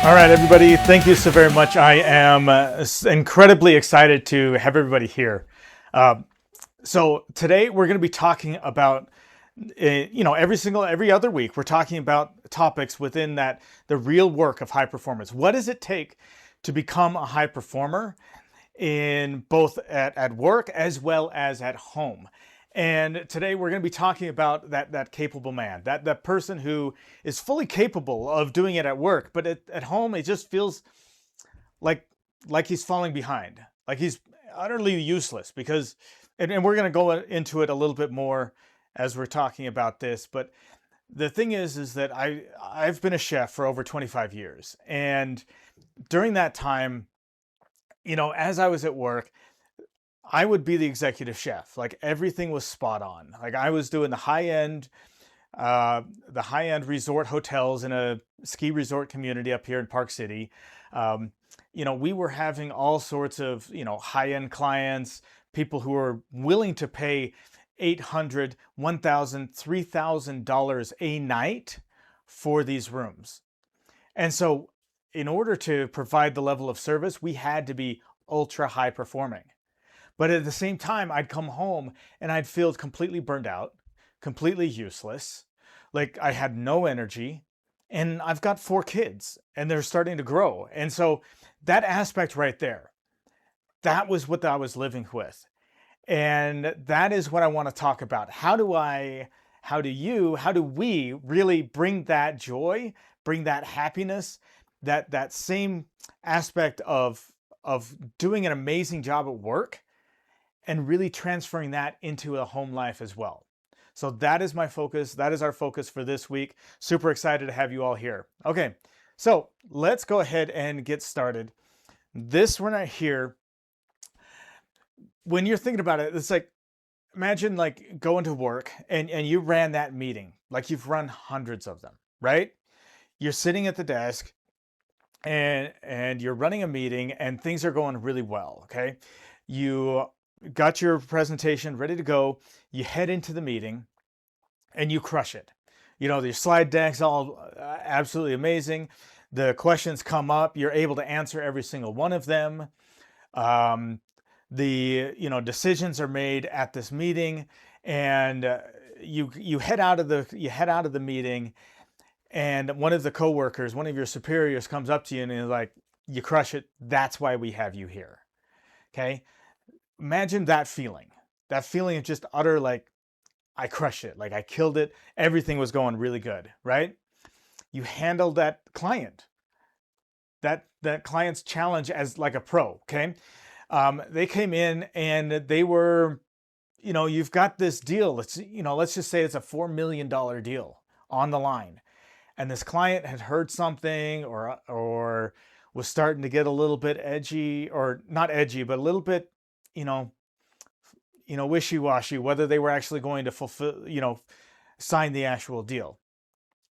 All right, everybody, thank you so very much. I am incredibly excited to have everybody here. So today we're going to be talking about, every other week we're talking about topics within that the real work of high performance. What does it take to become a high performer in both at work as well as at home? And today we're going to be talking about that capable man, that person who is fully capable of doing it at work, but at home it just feels like he's falling behind, like he's utterly useless. Because, and we're going to go into it a little bit more as we're talking about this. But the thing is that I've been a chef for over 25 years, and during that time, as I was at work, I would be the executive chef. Like, everything was spot on. Like, I was doing the high end resort hotels in a ski resort community up here in Park City. We were having all sorts of high end clients, people who were willing to pay $800, $1,000, $3,000 a night for these rooms. And so, in order to provide the level of service, we had to be ultra high performing. But at the same time, I'd come home and I'd feel completely burned out, completely useless. Like, I had no energy, and I've got 4 kids and they're starting to grow. And so that aspect right there, that was what I was living with. And that is what I want to talk about. How do we really bring that joy, bring that happiness, that same aspect of doing an amazing job at work, and really transferring that into a home life as well. So that is my focus. That is our focus for this week. Super excited to have you all here. Okay, so let's go ahead and get started. This one right here, when you're thinking about it, it's like, imagine like going to work and you ran that meeting. Like, you've run hundreds of them, right? You're sitting at the desk and you're running a meeting and things are going really well, okay? You got your presentation ready to go. You head into the meeting and you crush it. Your slide deck's all absolutely amazing. The questions come up. You're able to answer every single one of them. The decisions are made at this meeting, and you head out of the meeting, and one of the coworkers, one of your superiors, comes up to you and is like, "You crush it. That's why we have you here." Okay. Imagine that feeling of just utter, like, I crushed it, like I killed it. Everything was going really good, right? You handled that client's challenge as like a pro, okay? They came in and they were, you've got this deal. Let's just say it's a $4 million deal on the line. And this client had heard something or was starting to get a little bit edgy, or not edgy, but a little bit, wishy-washy, whether they were actually going to sign the actual deal.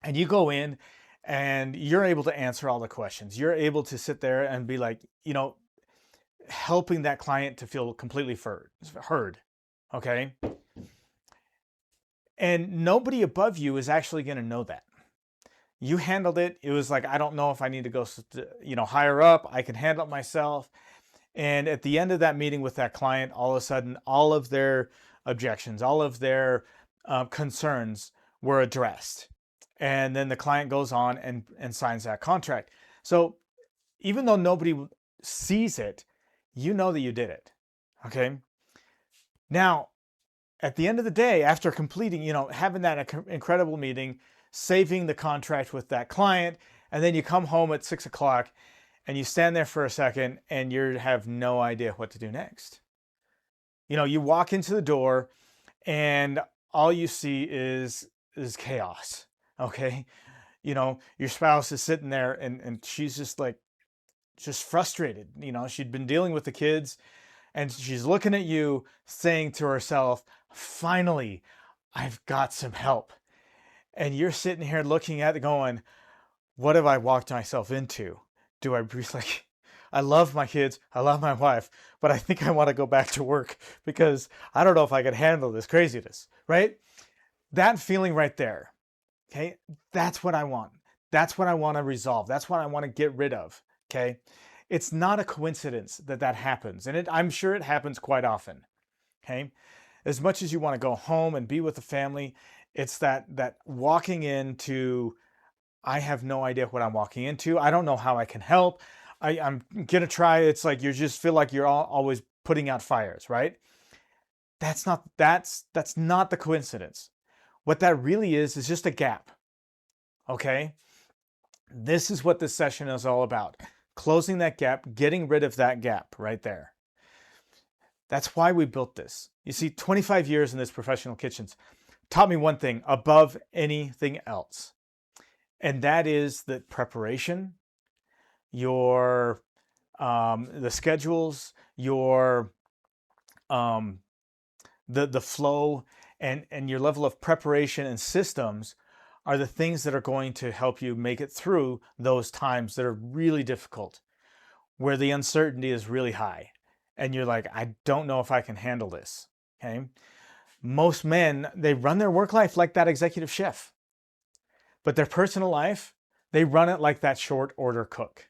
And you go in and you're able to answer all the questions. You're able to sit there and be like, helping that client to feel completely heard. Okay. And nobody above you is actually going to know that. You handled it. It was like, I don't know if I need to go, higher up. I can handle it myself. And at the end of that meeting with that client, all of a sudden, all of their objections, all of their concerns were addressed. And then the client goes on and signs that contract. So even though nobody sees it, you know that you did it. Okay. Now, at the end of the day, after completing, having that incredible meeting, saving the contract with that client, and then you come home at 6 o'clock and you stand there for a second and you have no idea what to do next. You walk into the door and all you see is chaos. Okay. Your spouse is sitting there and she's just frustrated. She'd been dealing with the kids and she's looking at you saying to herself, finally, I've got some help. And you're sitting here looking at it going, what have I walked myself into? Do I be like, I love my kids, I love my wife, but I think I want to go back to work because I don't know if I could handle this craziness, right? That feeling right there, okay? That's what I want. That's what I want to resolve. That's what I want to get rid of. Okay. It's not a coincidence that that happens. And I'm sure it happens quite often. Okay. As much as you want to go home and be with the family, it's that walking into, I have no idea what I'm walking into. I don't know how I can help. I'm going to try. It's like you just feel like you're always putting out fires, right? That's not the coincidence. What that really is just a gap. Okay? This is what this session is all about. Closing that gap, getting rid of that gap right there. That's why we built this. You see, 25 years in this professional kitchens taught me one thing above anything else. And that is that preparation, your the schedules, your the flow, and your level of preparation and systems are the things that are going to help you make it through those times that are really difficult, where the uncertainty is really high. And you're like, I don't know if I can handle this. Okay. Most men, they run their work life like that executive chef, but their personal life, they run it like that short order cook.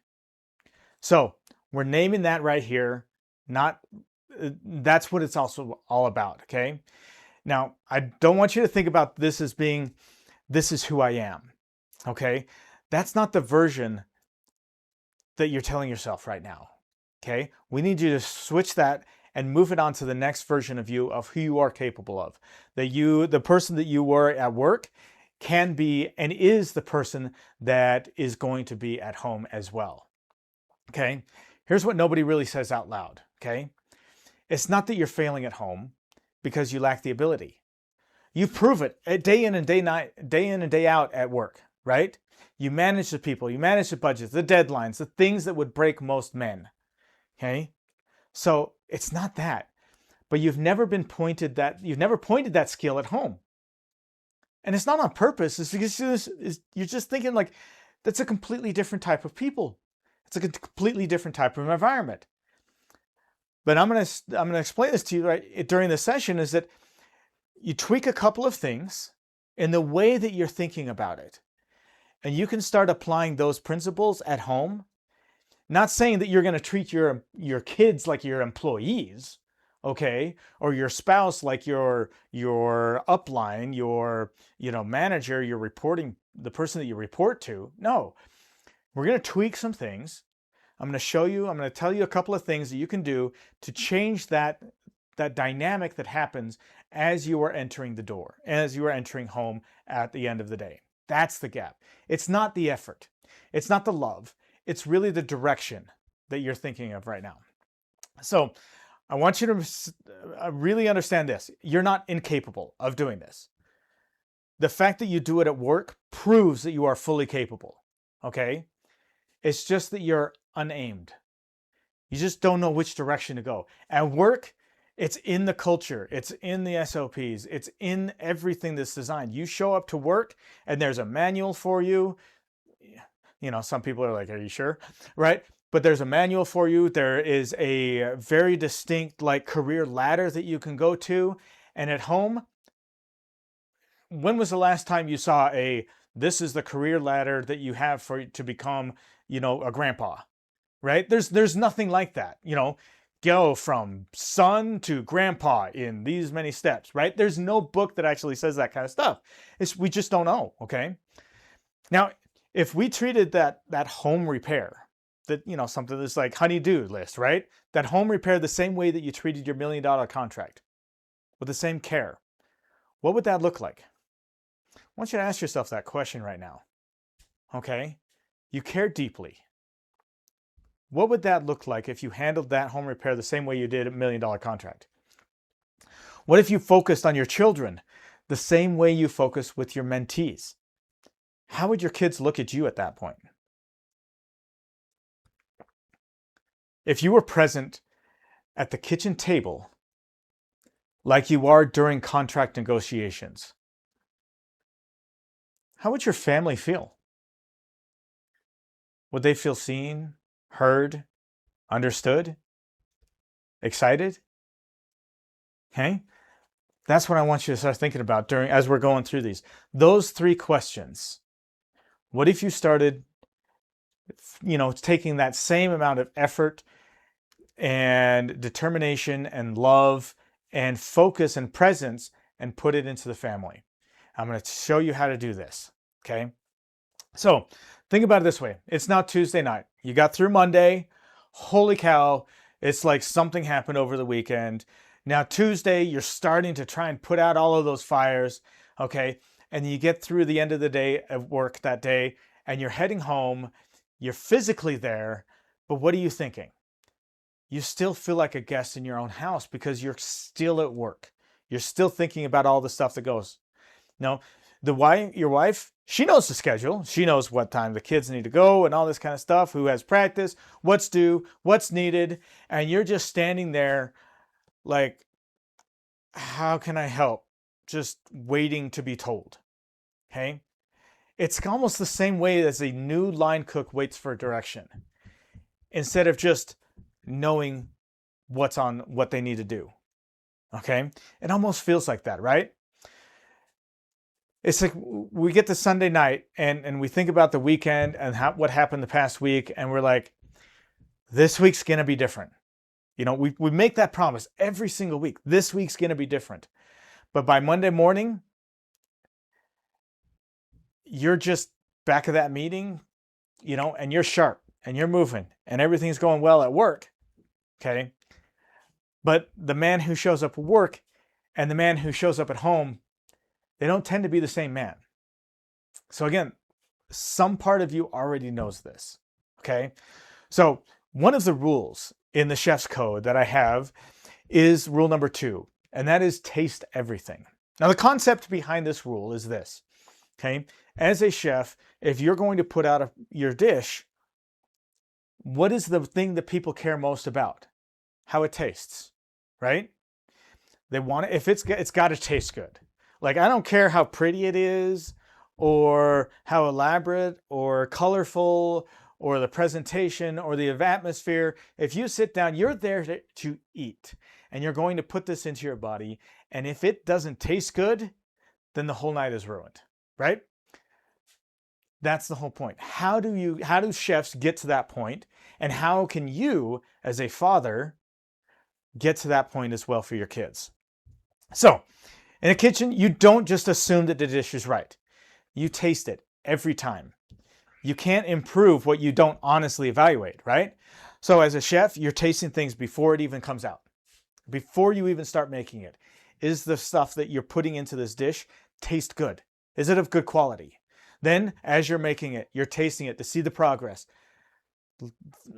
So we're naming that right here. That's what it's also all about. Okay. Now, I don't want you to think about this as being, this is who I am. Okay. That's not the version that you're telling yourself right now. Okay. We need you to switch that and move it on to the next version of you, of who you are capable of. The person that you were at work can be and is the person that is going to be at home as well. Okay. Here's what nobody really says out loud. Okay. It's not that you're failing at home because you lack the ability. You prove it day in and day out at work, right? You manage the people, you manage the budgets, the deadlines, the things that would break most men. Okay. So it's not that, but you've never pointed that skill at home. And it's not on purpose. It's because you're just thinking like, that's a completely different type of people. It's a completely different type of environment. But I'm going to explain this to you right during the session, is that you tweak a couple of things in the way that you're thinking about it. And you can start applying those principles at home. Not saying that you're going to treat your kids like your employees, okay? Or your spouse like your upline, your manager, your reporting, the person that you report to. No. We're going to tweak some things. I'm going to tell you a couple of things that you can do to change that dynamic that happens as you are entering the door, as you are entering home at the end of the day. That's the gap. It's not the effort. It's not the love. It's really the direction that you're thinking of right now. So I want you to really understand this. You're not incapable of doing this. The fact that you do it at work proves that you are fully capable, okay? It's just that you're unaimed. You just don't know which direction to go. At work, it's in the culture. It's in the SOPs. It's in everything that's designed. You show up to work and there's a manual for you. Some people are like, are you sure? Right? But there's a manual for you. There is a very distinct career ladder that you can go to. And at home, when was the last time you saw this is the career ladder that you have to become, a grandpa, right? There's nothing like that, go from son to grandpa in these many steps, right? There's no book that actually says that kind of stuff. We just don't know, okay? Now, if we treated that home repair, that, something that's like honey-do list, right? That home repair the same way that you treated your $1 million contract, with the same care, what would that look like? I want you to ask yourself that question right now, okay? You care deeply. What would that look like if you handled that home repair the same way you did a $1 million contract? What if you focused on your children the same way you focus with your mentees? How would your kids look at you at that point? If you were present at the kitchen table like you are during contract negotiations, how would your family feel? Would they feel seen, heard, understood, excited? Okay? That's what I want you to start thinking about as we're going through these. Those 3 questions What if you started, taking that same amount of effort and determination and love and focus and presence and put it into the family? I'm going to show you how to do this. Okay. So think about it this way. It's now Tuesday night. You got through Monday. Holy cow. It's like something happened over the weekend. Now Tuesday, you're starting to try and put out all of those fires. Okay. And you get through the end of the day of work that day and you're heading home. You're physically there. But what are you thinking? You still feel like a guest in your own house because you're still at work. You're still thinking about all the stuff that goes. No, your wife, she knows the schedule. She knows what time the kids need to go and all this kind of stuff, who has practice, what's due, what's needed. And you're just standing there like, how can I help? Just waiting to be told. Okay. It's almost the same way as a new line cook waits for direction. Instead of just knowing what they need to do. Okay. It almost feels like that, right? It's like we get to Sunday night and we think about the weekend and what happened the past week. And we're like, this week's going to be different. We make that promise every single week. This week's going to be different. But by Monday morning, you're just back at that meeting, and you're sharp and you're moving and everything's going well at work. Okay. But the man who shows up at work and the man who shows up at home, they don't tend to be the same man. So again, some part of you already knows this. Okay. So one of the rules in the chef's code that I have is rule number 2, and that is taste everything. Now, the concept behind this rule is this. Okay. As a chef, if you're going to put out your dish, what is the thing that people care most about? How it tastes, right? They want it, if it's got to taste good. Like, I don't care how pretty it is or how elaborate or colorful or the presentation or the atmosphere. If you sit down, you're there to eat and you're going to put this into your body. And if it doesn't taste good, then the whole night is ruined, right? That's the whole point. How do chefs get to that point? And how can you, as a father, get to that point as well for your kids? So, in a kitchen, you don't just assume that the dish is right. You taste it every time. You can't improve what you don't honestly evaluate, right? So as a chef, you're tasting things before it even comes out. Before you even start making it. Is the stuff that you're putting into this dish taste good? Is it of good quality? Then, as you're making it, you're tasting it to see the progress.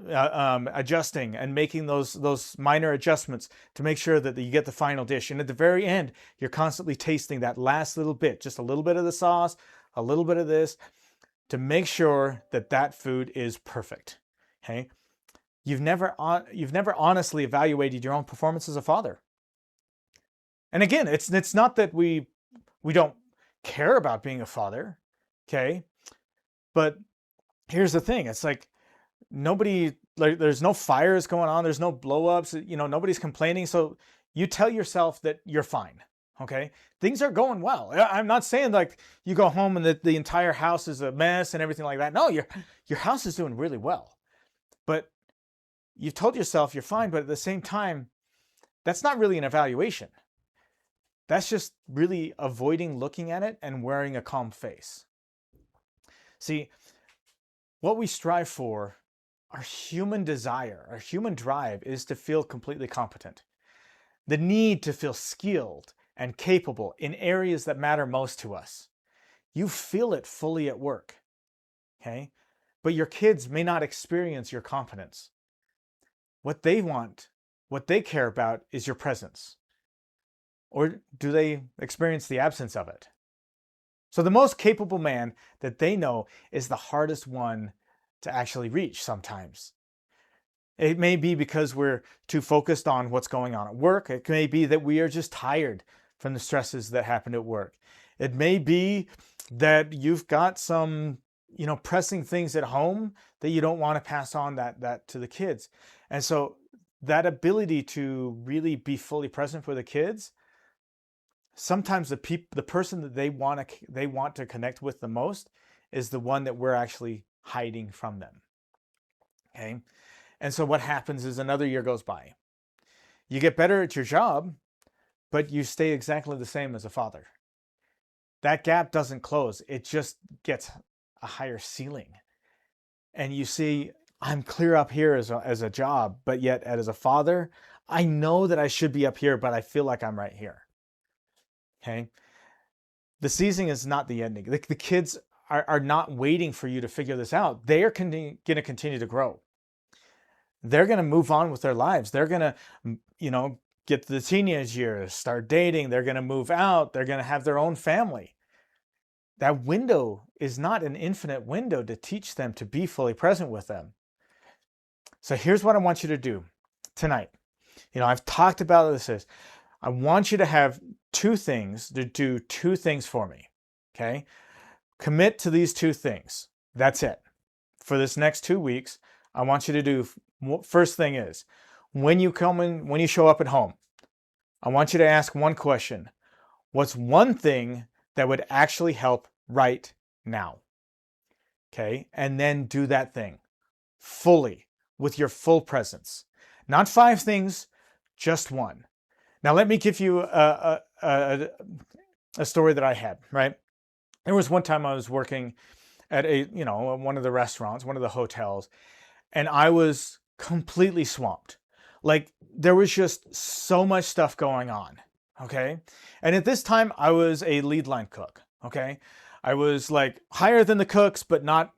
Adjusting and making those minor adjustments to make sure that you get the final dish. And at the very end, you're constantly tasting that last little bit, just a little bit of the sauce, a little bit of this, to make sure that food is perfect. Okay, you've never honestly evaluated your own performance as a father. And again, it's not that we don't care about being a father, okay, but here's the thing: it's like, there's no fires going on. There's no blow-ups. Nobody's complaining. So you tell yourself that you're fine. Okay. Things are going well. I'm not saying like you go home and the entire house is a mess and everything like that. No, your house is doing really well, but you've told yourself you're fine. But at the same time, that's not really an evaluation. That's just really avoiding looking at it and wearing a calm face. See, what we strive for, our human desire, our human drive, is to feel completely competent. The need to feel skilled and capable in areas that matter most to us. You feel it fully at work, okay? But your kids may not experience your competence. What they want, what they care about is your presence. Or do they experience the absence of it? So the most capable man that they know is the hardest one to actually reach sometimes. It may be because we're too focused on what's going on at work. It may be that we are just tired from the stresses that happen at work. It may be that you've got some, pressing things at home that you don't want to pass on that to the kids. And so that ability to really be fully present for the kids, sometimes the person that they want to connect with the most is the one that we're actually hiding from them. Okay. And so what happens is another year goes by. You get better at your job, but you stay exactly the same as a father. That gap doesn't close. It just gets a higher ceiling. And you see, I'm clear up here as a job, but yet as a father, I know that I should be up here, but I feel like I'm right here. Okay. The season is not the ending. The kids are not waiting for you to figure this out. They are going to continue to grow. They're going to move on with their lives. They're going to, get to the teenage years, start dating. They're going to move out. They're going to have their own family. That window is not an infinite window to teach them to be fully present with them. So here's what I want you to do tonight. I've talked about this. I want you to have do two things for me. Okay? Commit to these two things. That's it. For this next 2 weeks, I want you to do, first thing is, when you show up at home, I want you to ask one question. What's one thing that would actually help right now? Okay? And then do that thing fully with your full presence. Not 5 things, just one. Now, let me give you a story that I had, right? There was one time I was working at one of the restaurants, one of the hotels, and I was completely swamped. Like, there was just so much stuff going on, okay? And at this time, I was a lead line cook, okay? I was like higher than the cooks, but not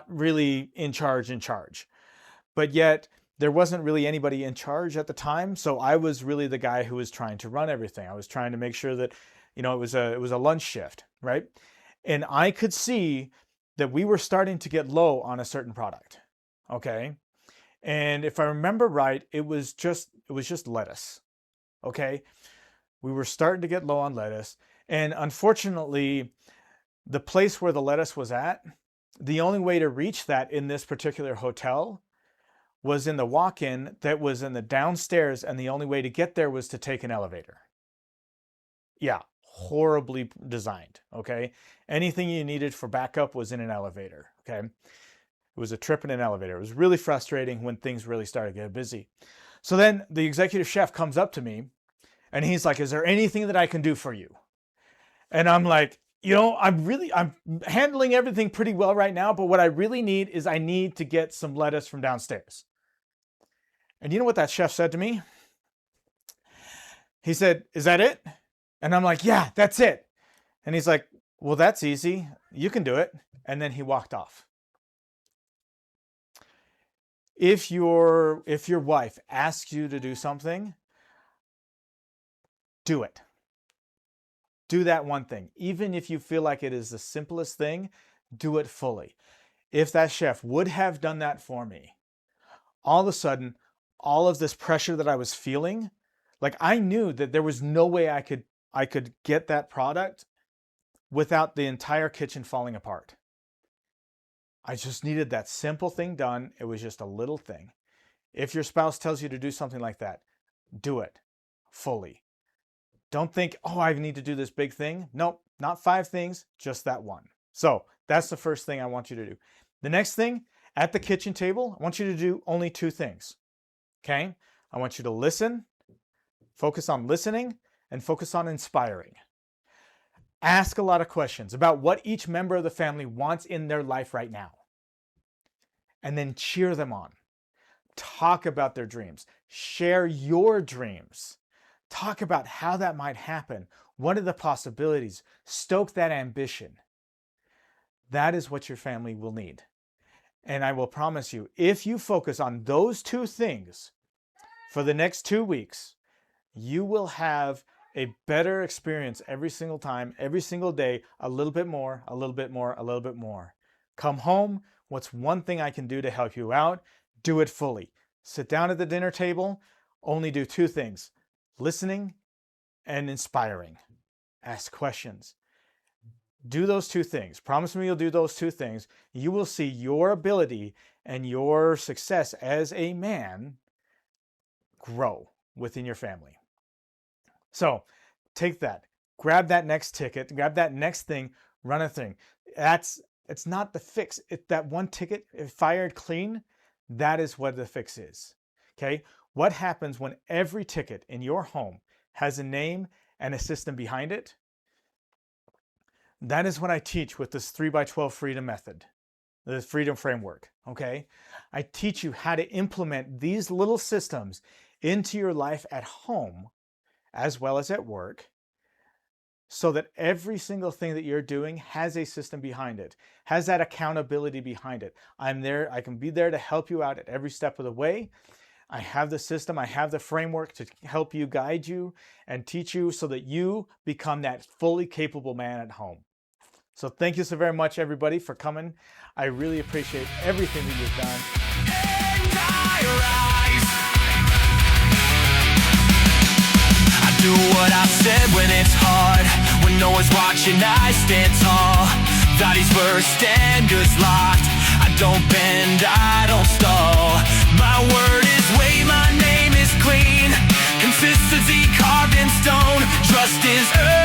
really in charge. But yet, there wasn't really anybody in charge at the time, so I was really the guy who was trying to run everything. I was trying to make sure that, it was a lunch shift, right? And I could see that we were starting to get low on a certain product, okay? And if I remember right, it was just lettuce, okay? We were starting to get low on lettuce, and unfortunately, the place where the lettuce was at, the only way to reach that in this particular hotel was in the walk-in that was in the downstairs, and the only way to get there was to take an elevator. Yeah, horribly designed, okay? Anything you needed for backup was in an elevator, okay? It was a trip in an elevator. It was really frustrating when things really started to get busy. So then the executive chef comes up to me, and he's like, is there anything that I can do for you? And I'm like, I'm handling everything pretty well right now, but what I really need is I need to get some lettuce from downstairs. And you know what that chef said to me? He said, is that it? And I'm like, yeah, that's it. And he's like, well, that's easy. You can do it. And then he walked off. If your wife asks you to do something, do it. Do that one thing. Even if you feel like it is the simplest thing, do it fully. If that chef would have done that for me, all of a sudden, all of this pressure that I was feeling, like I knew that there was no way I could get that product without the entire kitchen falling apart. I just needed that simple thing done. It was just a little thing. If your spouse tells you to do something like that, do it fully. Don't think, oh, I need to do this big thing. Nope, not 5 things, just that one. So that's the first thing I want you to do. The next thing, at the kitchen table, I want you to do only 2 things. Okay? I want you to listen, focus on listening, and focus on inspiring. Ask a lot of questions about what each member of the family wants in their life right now. And then cheer them on. Talk about their dreams. Share your dreams. Talk about how that might happen. What are the possibilities? Stoke that ambition. That is what your family will need. And I will promise you, if you focus on those 2 things for the next 2 weeks, you will have a better experience every single time, every single day, a little bit more, a little bit more, a little bit more. Come home, what's one thing I can do to help you out? Do it fully. Sit down at the dinner table, only do 2 things, listening and inspiring. Ask questions. Do those 2 things. Promise me you'll do those 2 things. You will see your ability and your success as a man grow within your family. So take that. Grab that next ticket. Grab that next thing. Run a thing. That's It's not the fix. That one ticket, if fired clean, that is what the fix is. Okay? What happens when every ticket in your home has a name and a system behind it? That is what I teach with this 3x12 freedom method, the freedom framework. Okay? I teach you how to implement these little systems into your life at home as well as at work, so that every single thing that you're doing has a system behind it, has that accountability behind it. I'm there, I can be there to help you out at every step of the way. I have the system, I have the framework to help you, guide you, and teach you so that you become that fully capable man at home. So thank you so very much, everybody, for coming. I really appreciate everything that you've done. And I do what I said when it's hard, when no one's watching, I stand tall. Bodies first and goods locked. I don't bend, I don't stall. My word is weight, my name is clean. Consistency carved in stone. Trust is earned.